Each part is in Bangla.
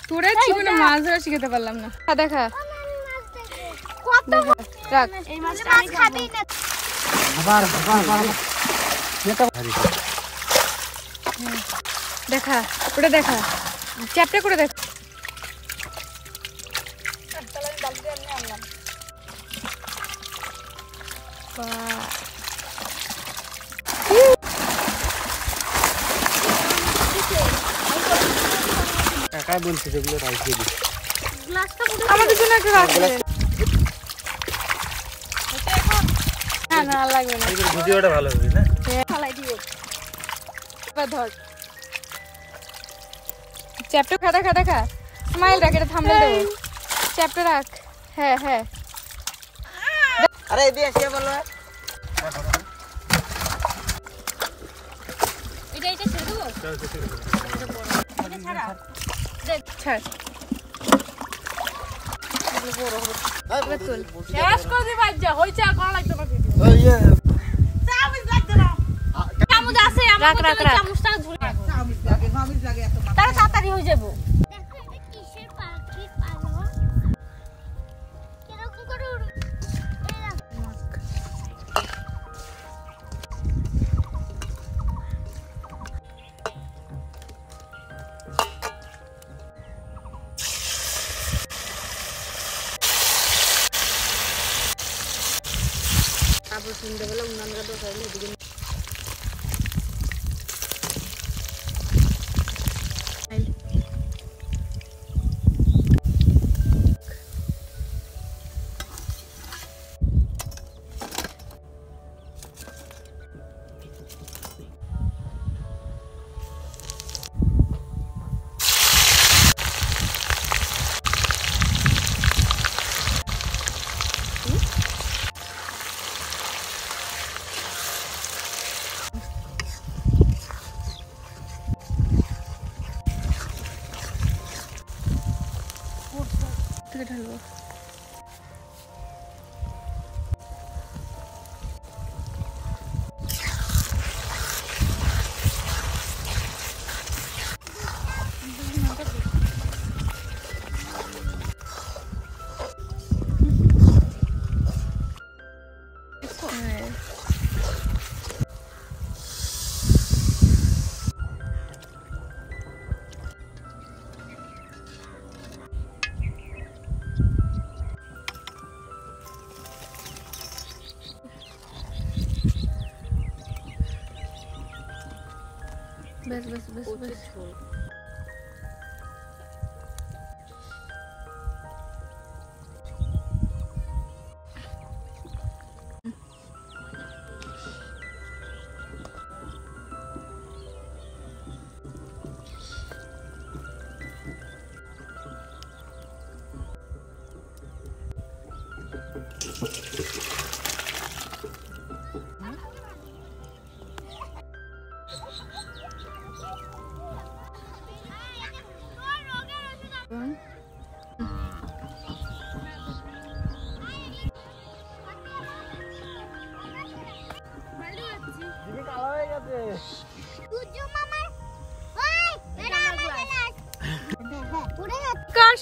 তোরা জীবনে মাছ ধরা শিখাতে পারলাম না। দেখা কত রাখ এই মাছটা আমি খাবি না। আবার দেখা ওটা দেখা চ্যাপটা করে দেখ। কাকাই বলছে যেগুলো রাখি দিই আমাদের জন্য একটা রাখবে না না লাগবে না। ভিডিওটা ভালো হবে না ফালাই দিও এবার ধর চ্যাপটা খা দেখা দেখা স্মাইল রাখ এটা থামলে দেবো চ্যাপটা রাখ হ্যাঁ হ্যাঁ আরে এদিকে এসে বলো এটা ছেড়ে দেবো ছাড়া দেখ ছাড় বড় হবে এবার তুল শেষ করে দিবা যা হইছে আর করা লাগবে না ভিডিও ওই চামচ লাগবে না চামচ আছে আমার কাছে চামচটা ঝুলে চামচ লাগে এত তাড়াতাড়ি হয়ে যাবে। দেখো এটা কিসের পাখি পাগল কিরকম করে উড়ে তারপর সন্ধ্যাবেলা উনানরা তো খাইলে এদিকে থেকে ঢালবো बस बस बस बस कर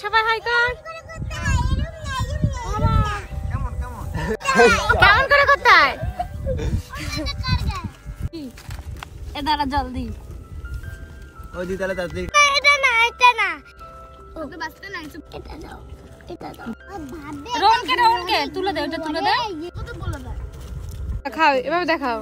সবাই হাই কর কেমন করে করতে হয় এ দাঁড়া জলদি ওই দি তাহলে তাড়াতাড়ি এটা না ওকে বাঁচতে না এটা দাও রোনকে তুলে দে ওটা তুলে দে কত বলে দাও খাও এভাবে দেখাও